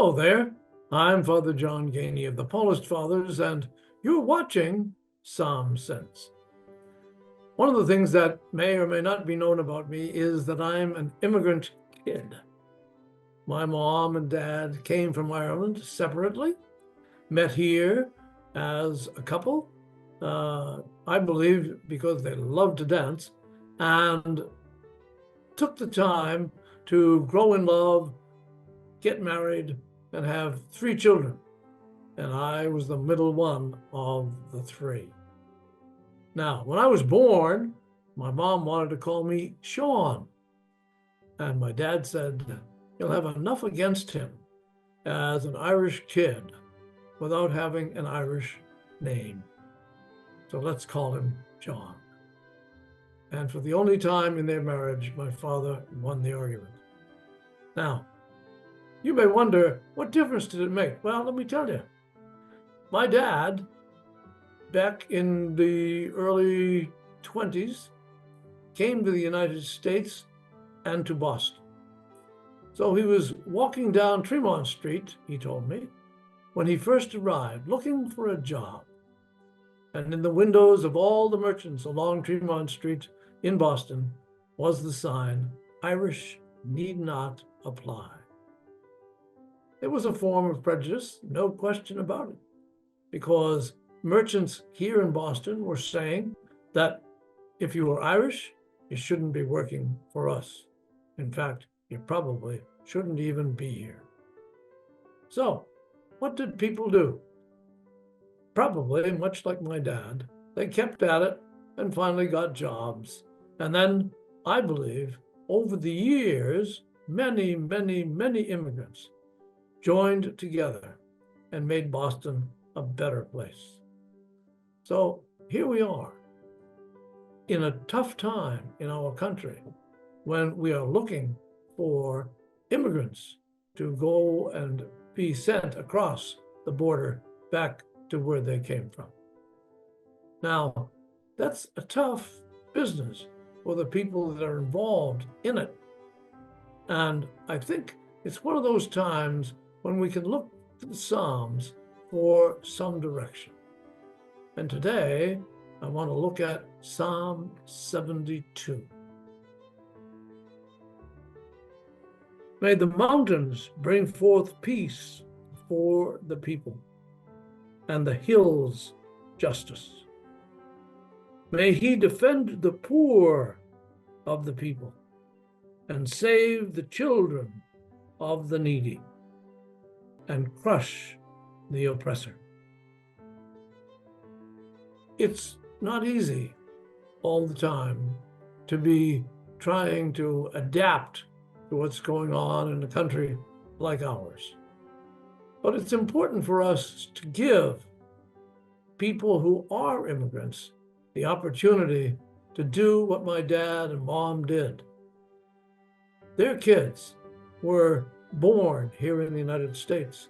Hello there. I'm Father John Geaney of the Paulist Fathers, and you're watching Psalm Sense. One of the things that may or may not be known about me is that I'm an immigrant kid. My mom and dad came from Ireland separately, met here as a couple, I believe because they loved to dance, and took the time to grow in love, get married, and have 3 children. And I was the middle one of the 3. Now, when I was born, my mom wanted to call me Sean. And my dad said, "You'll have enough against him as an Irish kid without having an Irish name. So let's call him John." And for the only time in their marriage, my father won the argument. Now, you may wonder, what difference did it make? Well, let me tell you. My dad, back in the early 20s, came to the United States and to Boston. So he was walking down Tremont Street, he told me, when he first arrived, looking for a job. And in the windows of all the merchants along Tremont Street in Boston was the sign, "Irish need not apply." It was a form of prejudice, no question about it, because merchants here in Boston were saying that if you were Irish, you shouldn't be working for us. In fact, you probably shouldn't even be here. So, what did people do? Probably, much like my dad, they kept at it and finally got jobs. And then, I believe, over the years, many immigrants joined together and made Boston a better place. So here we are in a tough time in our country when we are looking for immigrants to go and be sent across the border back to where they came from. Now, that's a tough business for the people that are involved in it. And I think it's one of those times when we can look to the Psalms for some direction. And today, I want to look at Psalm 72. May the mountains bring forth peace for the people, and the hills justice. May he defend the poor of the people, and save the children of the needy, and crush the oppressor. It's not easy all the time to be trying to adapt to what's going on in a country like ours. But it's important for us to give people who are immigrants the opportunity to do what my dad and mom did. Their kids were born here in the United States,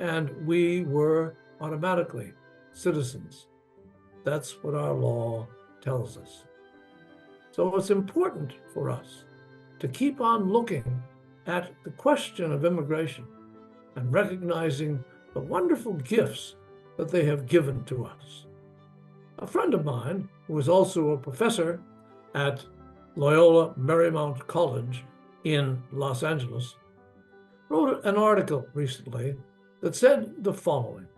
and we were automatically citizens. That's what our law tells us. So it's important for us to keep on looking at the question of immigration and recognizing the wonderful gifts that they have given to us. A friend of mine, who was also a professor at Loyola Marymount College in Los Angeles, wrote an article recently that said the following: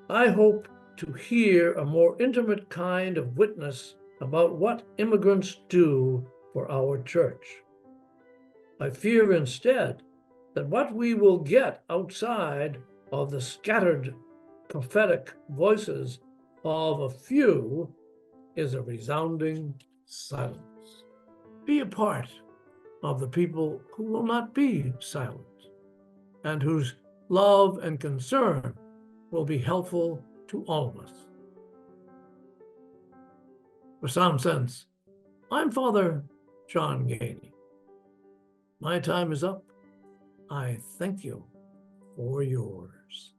"I hope to hear a more intimate kind of witness about what immigrants do for our church. I fear instead that what we will get outside of the scattered prophetic voices of a few is a resounding silence. Be a part of the people who will not be silent, and whose love and concern will be helpful to all of us." For Psalm Sense, I'm Father John Geaney. My time is up. I thank you for yours.